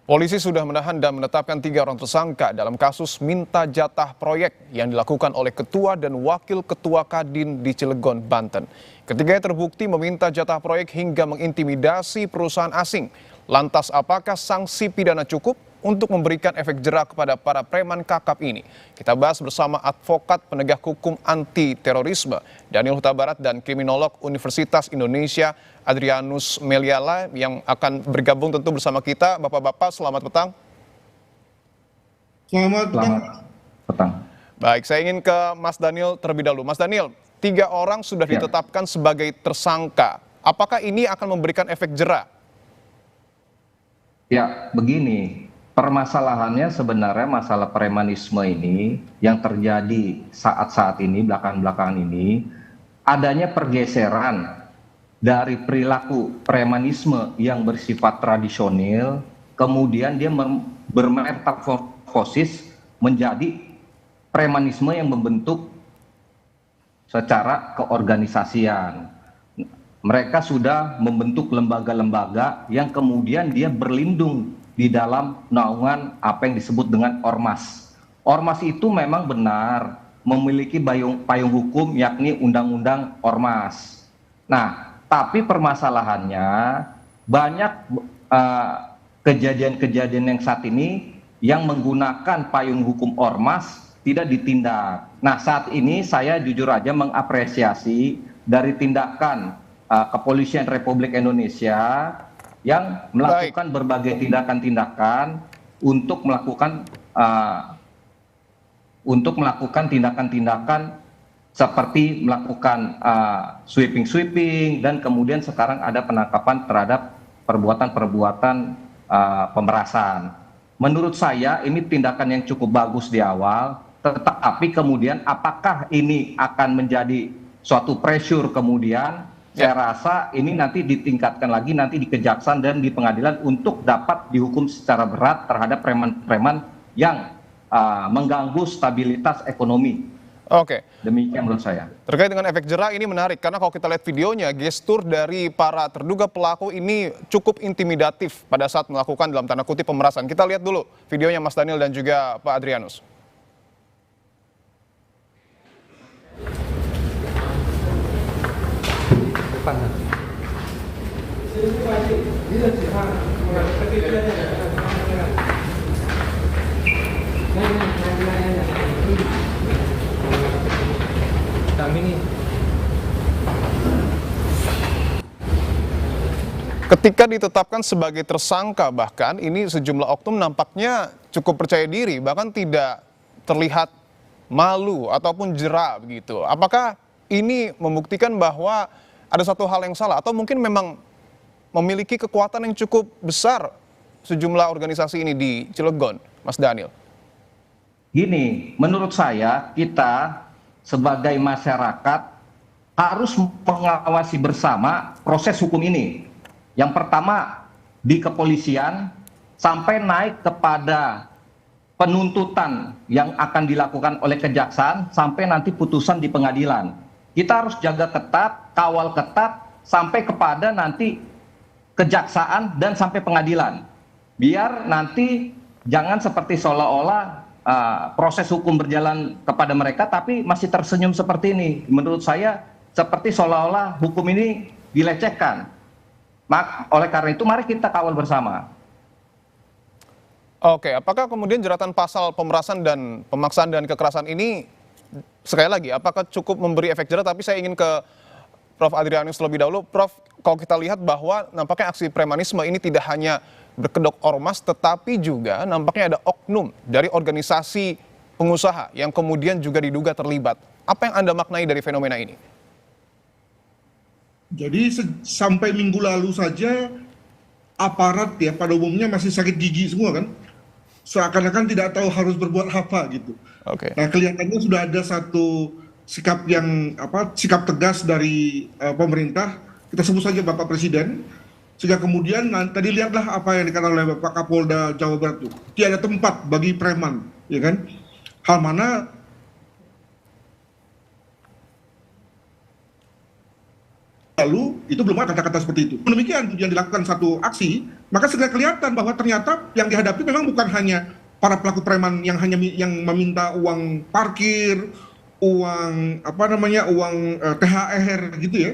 Polisi sudah menahan dan menetapkan 3 orang tersangka dalam kasus minta jatah proyek yang dilakukan oleh Ketua dan Wakil Ketua Kadin di Cilegon, Banten. Ketiganya terbukti meminta jatah proyek hingga mengintimidasi perusahaan asing. Lantas apakah sanksi pidana cukup untuk memberikan efek jera kepada para preman kakap ini? Kita bahas bersama advokat penegak hukum anti terorisme Daniel Huta Barat dan kriminolog Universitas Indonesia Adrianus Meliala yang akan bergabung tentu bersama kita. Bapak-bapak, selamat petang. Selamat petang. Baik, saya ingin ke Mas Daniel terlebih dahulu. Mas Daniel, 3 orang sudah ditetapkan sebagai tersangka. Apakah ini akan memberikan efek jera? Ya, begini, permasalahannya sebenarnya masalah premanisme ini yang terjadi saat-saat ini, belakangan-belakangan ini, adanya pergeseran dari perilaku premanisme yang bersifat tradisional, kemudian dia bermetamorfosis menjadi premanisme yang membentuk secara keorganisasian. Mereka sudah membentuk lembaga-lembaga yang kemudian dia berlindung di dalam naungan apa yang disebut dengan ormas. Ormas itu memang benar memiliki payung hukum yakni Undang-Undang Ormas. Nah, tapi permasalahannya banyak kejadian-kejadian yang saat ini yang menggunakan payung hukum ormas tidak ditindak. Nah, saat ini saya jujur aja mengapresiasi dari tindakan Kepolisian Republik Indonesia yang melakukan berbagai tindakan-tindakan untuk melakukan tindakan-tindakan seperti melakukan sweeping dan kemudian sekarang ada penangkapan terhadap perbuatan-perbuatan pemerasan. Menurut saya ini tindakan yang cukup bagus di awal, tetapi kemudian apakah ini akan menjadi suatu pressure kemudian? Saya rasa ini nanti ditingkatkan lagi nanti di kejaksaan dan di pengadilan untuk dapat dihukum secara berat terhadap preman-preman yang mengganggu stabilitas ekonomi. Oke. Demikian menurut saya. Terkait dengan efek jera ini menarik karena kalau kita lihat videonya, gestur dari para terduga pelaku ini cukup intimidatif pada saat melakukan dalam tanda kutip pemerasan. Kita lihat dulu videonya Mas Daniel dan juga Pak Adrianus. Ketika ditetapkan sebagai tersangka bahkan ini sejumlah oknum nampaknya cukup percaya diri bahkan tidak terlihat malu ataupun jera begitu. Apakah ini membuktikan bahwa ada satu hal yang salah atau mungkin memang memiliki kekuatan yang cukup besar sejumlah organisasi ini di Cilegon, Mas Daniel? Gini, menurut saya kita sebagai masyarakat harus mengawasi bersama proses hukum ini. Yang pertama di kepolisian sampai naik kepada penuntutan yang akan dilakukan oleh kejaksaan sampai nanti putusan di pengadilan. Kita harus jaga ketat, kawal ketat sampai kepada nanti kejaksaan dan sampai pengadilan. Biar nanti jangan seperti seolah-olah proses hukum berjalan kepada mereka tapi masih tersenyum seperti ini. Menurut saya seperti seolah-olah hukum ini dilecehkan. Oleh karena itu mari kita kawal bersama. Oke, apakah kemudian jeratan pasal pemerasan dan pemaksaan dan kekerasan ini sekali lagi apakah cukup memberi efek jera? Tapi saya ingin ke Prof. Adrianus terlebih dahulu. Prof, kalau kita lihat bahwa nampaknya aksi premanisme ini tidak hanya berkedok ormas tetapi juga nampaknya ada oknum dari organisasi pengusaha yang kemudian juga diduga terlibat. Apa yang Anda maknai dari fenomena ini? Jadi sampai minggu lalu saja aparat ya pada umumnya masih sakit gigi semua kan, seakan-akan tidak tahu harus berbuat apa gitu. Nah kelihatannya sudah ada satu sikap yang sikap tegas dari pemerintah, kita sebut saja Bapak Presiden, sehingga kemudian tadi lihatlah apa yang dikatakan oleh Bapak Kapolda Jawa Barat itu, tiada tempat bagi preman, ya kan? Hal mana lalu itu belum ada kata-kata seperti itu. Demikian yang dilakukan satu aksi maka segera kelihatan bahwa ternyata yang dihadapi memang bukan hanya para pelaku preman yang meminta uang parkir, uang uang THR gitu ya,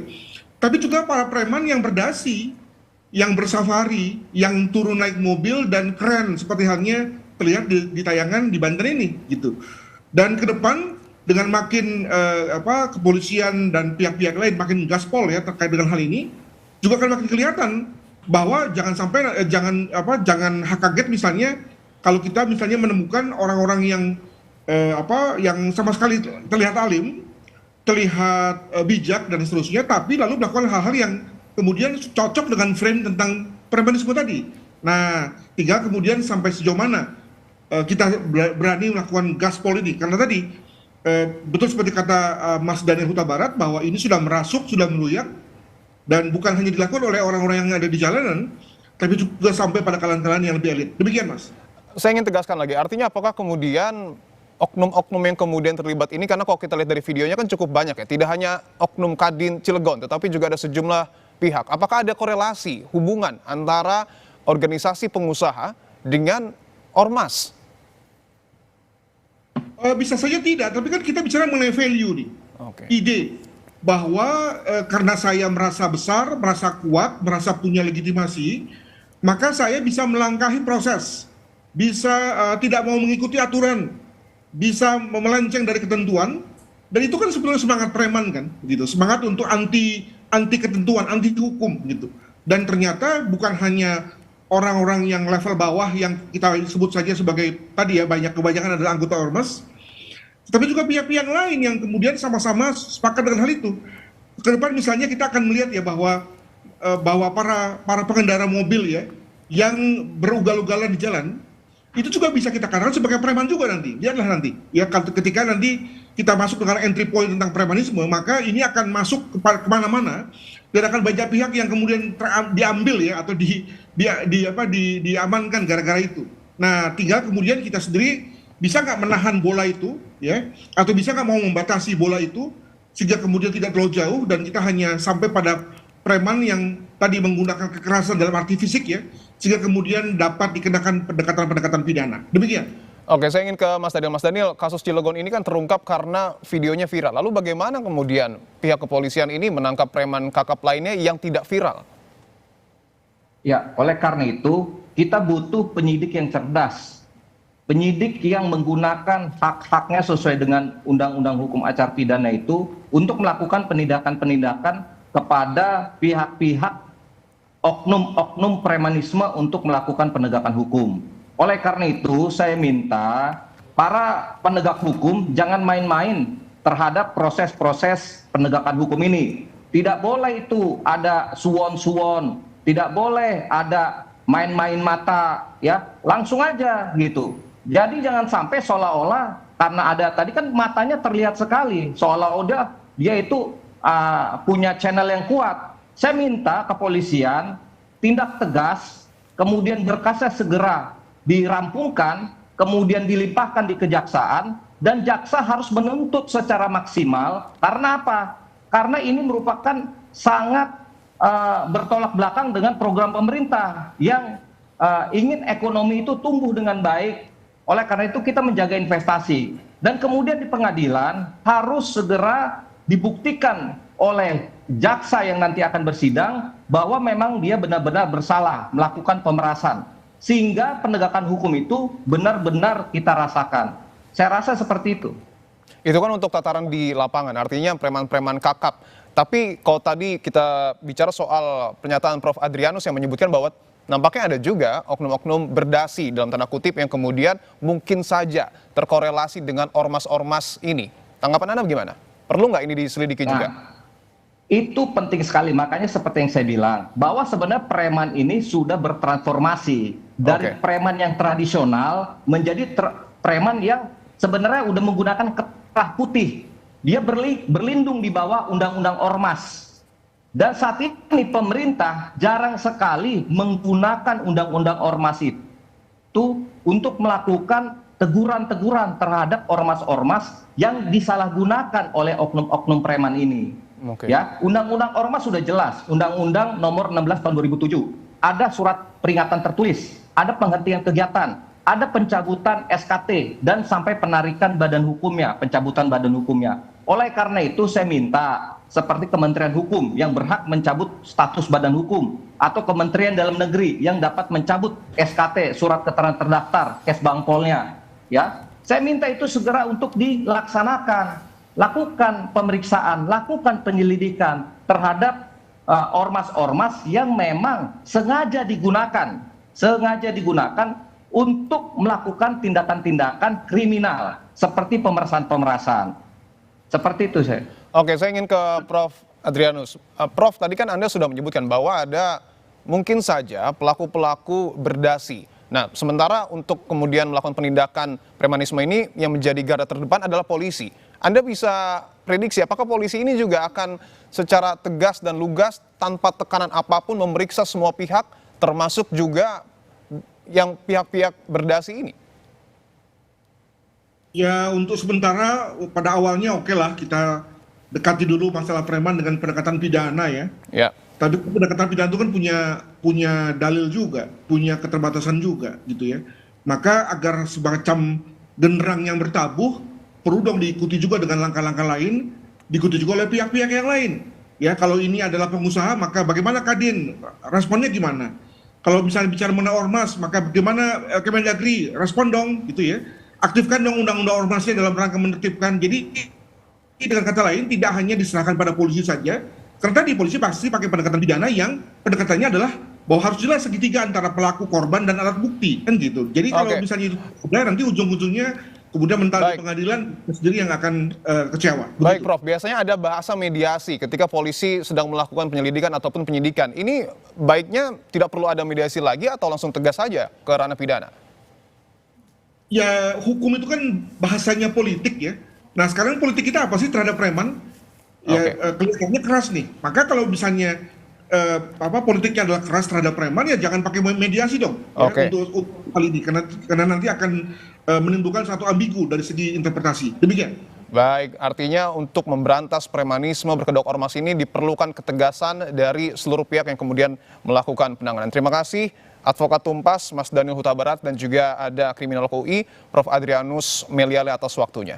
tapi juga para preman yang berdasi, yang bersafari, yang turun naik mobil dan keren seperti halnya terlihat di tayangan di Banten ini gitu. Dan ke depan dengan makin kepolisian dan pihak-pihak lain makin gaspol ya terkait dengan hal ini, juga akan makin kelihatan bahwa jangan sampai jangan kaget misalnya kalau kita misalnya menemukan orang-orang yang yang sama sekali terlihat alim, terlihat bijak dan seterusnya, tapi lalu melakukan hal-hal yang kemudian cocok dengan frame tentang premanisme tadi. Nah, tinggal kemudian sampai sejauh mana kita berani melakukan gaspol ini, karena tadi betul seperti kata Mas Daniel Huta Barat bahwa ini sudah merasuk, sudah meluyak, dan bukan hanya dilakukan oleh orang-orang yang ada di jalanan, tapi juga sampai pada kalangan yang lebih elit. Demikian, Mas. Saya ingin tegaskan lagi, artinya apakah kemudian oknum-oknum yang kemudian terlibat ini, karena kalau kita lihat dari videonya kan cukup banyak ya, tidak hanya oknum Kadin Cilegon, tetapi juga ada sejumlah pihak. Apakah ada korelasi, hubungan antara organisasi pengusaha dengan ormas? Bisa saja tidak, tapi kan kita bicara mengenai value nih. Ide bahwa karena saya merasa besar, merasa kuat, merasa punya legitimasi, maka saya bisa melangkahi proses, bisa tidak mau mengikuti aturan, bisa melenceng dari ketentuan, dan itu kan sebenarnya semangat preman kan, gitu, semangat untuk anti ketentuan, anti hukum gitu. Dan ternyata bukan hanya orang-orang yang level bawah yang kita sebut saja sebagai tadi ya kebanyakan adalah anggota ormas, tapi juga pihak-pihak lain yang kemudian sama-sama sepakat dengan hal itu. Ke depan misalnya kita akan melihat ya bahwa para pengendara mobil ya yang berugal-ugalan di jalan itu juga bisa kita katakan sebagai preman juga nanti. Lihatlah nanti ya, ketika nanti kita masuk dengan entry point tentang premanisme, maka ini akan masuk kemana-mana dan akan banyak pihak yang kemudian diambil ya atau diamankan gara-gara itu. Nah, tinggal kemudian kita sendiri bisa nggak menahan bola itu ya, atau bisa nggak mau membatasi bola itu sehingga kemudian tidak terlalu jauh dan kita hanya sampai pada preman yang tadi menggunakan kekerasan dalam arti fisik ya, sehingga kemudian dapat dikenakan pendekatan pidana. Demikian. Oke, saya ingin ke Mas Daniel. Mas Daniel, kasus Cilegon ini kan terungkap karena videonya viral. Lalu bagaimana kemudian pihak kepolisian ini menangkap preman kakap lainnya yang tidak viral? Ya, oleh karena itu kita butuh penyidik yang cerdas. Penyidik yang menggunakan hak-haknya sesuai dengan Undang-Undang Hukum Acara Pidana itu untuk melakukan penindakan-penindakan kepada pihak-pihak oknum-oknum premanisme untuk melakukan penegakan hukum. Oleh karena itu, saya minta para penegak hukum jangan main-main terhadap proses-proses penegakan hukum ini. Tidak boleh itu ada suwon-suwon, tidak boleh ada main-main mata, ya langsung aja gitu. Jadi jangan sampai seolah-olah karena ada tadi kan matanya terlihat sekali, seolah-olah dia itu punya channel yang kuat. Saya minta kepolisian tindak tegas, kemudian berkasnya segera dirampungkan, kemudian dilimpahkan di kejaksaan, dan jaksa harus menuntut secara maksimal. Karena apa? Karena ini merupakan sangat bertolak belakang dengan program pemerintah yang ingin ekonomi itu tumbuh dengan baik. Oleh karena itu kita menjaga investasi. Dan kemudian di pengadilan harus segera dibuktikan oleh jaksa yang nanti akan bersidang bahwa memang dia benar-benar bersalah melakukan pemerasan. Sehingga penegakan hukum itu benar-benar kita rasakan. Saya rasa seperti itu. Itu kan untuk tataran di lapangan, artinya preman-preman kakap. Tapi kalau tadi kita bicara soal pernyataan Prof. Adrianus yang menyebutkan bahwa nampaknya ada juga oknum-oknum berdasi dalam tanda kutip yang kemudian mungkin saja terkorelasi dengan ormas-ormas ini. Tanggapan Anda bagaimana? Perlu nggak ini diselidiki juga? Itu penting sekali, makanya seperti yang saya bilang, bahwa sebenarnya preman ini sudah bertransformasi dari preman yang tradisional menjadi preman yang sebenarnya udah menggunakan kerah putih. Dia berlindung di bawah undang-undang ormas. Dan saat ini pemerintah jarang sekali menggunakan undang-undang ormas itu untuk melakukan teguran-teguran terhadap ormas-ormas yang disalahgunakan oleh oknum-oknum preman ini. Ya, Undang-Undang Ormas sudah jelas, Undang-Undang Nomor 16 Tahun 2007. ada surat peringatan tertulis, ada penghentian kegiatan, ada pencabutan SKT, dan sampai penarikan badan hukumnya, pencabutan badan hukumnya. Oleh karena itu saya minta seperti Kementerian Hukum yang berhak mencabut status badan hukum, atau Kementerian Dalam Negeri yang dapat mencabut SKT, surat keterangan terdaftar, kes bangpolnya, ya. Saya minta itu segera untuk dilaksanakan. Lakukan pemeriksaan, lakukan penyelidikan terhadap ormas-ormas yang memang sengaja digunakan untuk melakukan tindakan-tindakan kriminal seperti pemerasan-pemerasan. Seperti itu saya. Oke, saya ingin ke Prof. Adrianus. Prof, tadi kan Anda sudah menyebutkan bahwa ada mungkin saja pelaku-pelaku berdasi. Nah, sementara untuk kemudian melakukan penindakan premanisme ini yang menjadi garda terdepan adalah polisi. Anda bisa prediksi apakah polisi ini juga akan secara tegas dan lugas tanpa tekanan apapun memeriksa semua pihak, termasuk juga yang pihak-pihak berdasi ini? Ya, untuk sementara pada awalnya oke lah kita dekati dulu masalah preman dengan pendekatan pidana ya. Ya. Tapi pendekatan pidana itu kan punya dalil juga, punya keterbatasan juga gitu ya. Maka agar semacam genderang yang bertabuh perlu dong diikuti juga dengan langkah-langkah lain, diikuti juga oleh pihak-pihak yang lain. Ya, kalau ini adalah pengusaha, maka bagaimana Kadin? Responnya gimana? Kalau misalnya bicara mengenai ormas, maka bagaimana Kemendagri? Respon dong gitu ya. Aktifkan dong undang-undang ormasnya dalam rangka menertibkan. Jadi dengan kata lain tidak hanya diserahkan pada polisi saja, karena di polisi pasti pakai pendekatan pidana yang pendekatannya adalah bahwa harus jelas segitiga antara pelaku, korban, dan alat bukti, kan gitu. Jadi kalau misalnya itu udah, nanti ujung-ujungnya kemudian mental di pengadilan sendiri yang akan kecewa. Baik, Prof. Biasanya ada bahasa mediasi ketika polisi sedang melakukan penyelidikan ataupun penyidikan. Ini baiknya tidak perlu ada mediasi lagi atau langsung tegas saja ke ranah pidana? Ya, hukum itu kan bahasanya politik ya. Nah, sekarang politik kita apa sih terhadap preman? Ya, kelihatannya keras nih. Maka kalau misalnya politiknya adalah keras terhadap preman, ya jangan pakai mediasi dong ya, untuk hal ini, karena nanti akan menimbulkan satu ambigu dari segi interpretasi. Demikian. Baik, artinya untuk memberantas premanisme berkedok ormas ini diperlukan ketegasan dari seluruh pihak yang kemudian melakukan penanganan. Terima kasih Advokat Tumpas, Mas Daniel Huta Barat, dan juga ada Kriminolog UI, Prof. Adrianus Meliala atas waktunya.